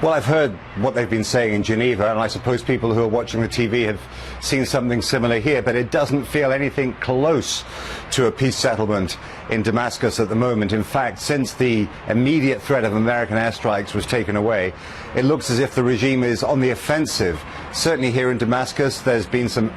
Well, I've heard what they've been saying in Geneva, and I suppose people who are watching the TV have seen something similar here, but it doesn't feel anything close to a peace settlement in Damascus at the moment. In fact, since the immediate threat of American airstrikes was taken away, it looks as if the regime is on the offensive. Certainly here in Damascus, there's been some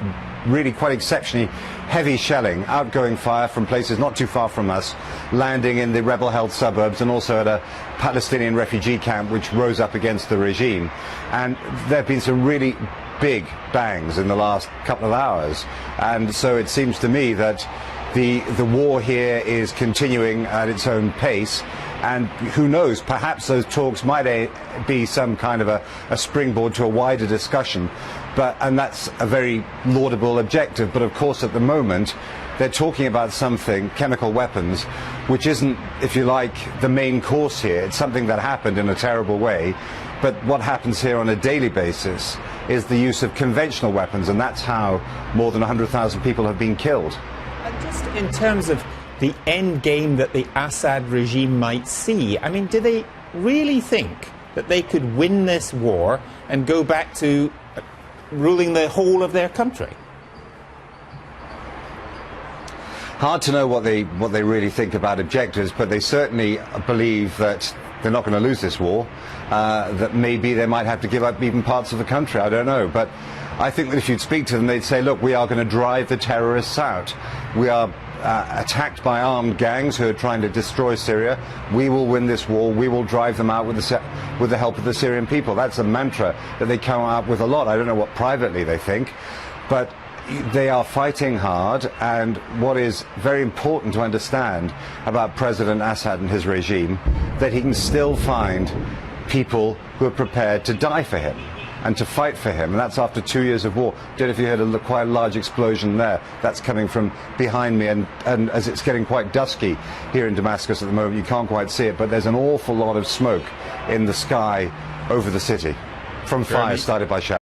really quite exceptionally heavy shelling, outgoing fire from places not too far from us, landing in the rebel-held suburbs and also at a Palestinian refugee camp which rose up against the regime. And there have been some really big bangs in the last couple of hours. And so it seems to me that the war here is continuing at its own pace. And who knows, perhaps those talks might be some kind of a springboard to a wider discussion. And that's a very laudable objective. But of course, at the moment, they're talking about something, chemical weapons, which isn't, if you like, the main course here. It's something that happened in a terrible way. But what happens here on a daily basis is the use of conventional weapons. And that's how more than 100,000 people have been killed. And just in terms of the end game that the Assad regime might see, I mean, do they really think that they could win this war and go back to ruling the whole of their country? Hard to know what they really think about objectives, but they certainly believe that they're not going to lose this war, that maybe they might have to give up even parts of the country. I don't know, but I think that if you'd speak to them, they'd say, look, we are going to drive the terrorists out. We are attacked by armed gangs who are trying to destroy Syria. We will win this war. We will drive them out with the help of the Syrian people. That's a mantra that they come out with a lot. I don't know what privately they think, but they are fighting hard. And what is very important to understand about President Assad and his regime, that he can still find people who are prepared to die for him and to fight for him, and that's after 2 years of war. Don't know if you heard quite a large explosion there. That's coming from behind me, and as it's getting quite dusky here in Damascus at the moment, you can't quite see it, but there's an awful lot of smoke in the sky over the city from fires started by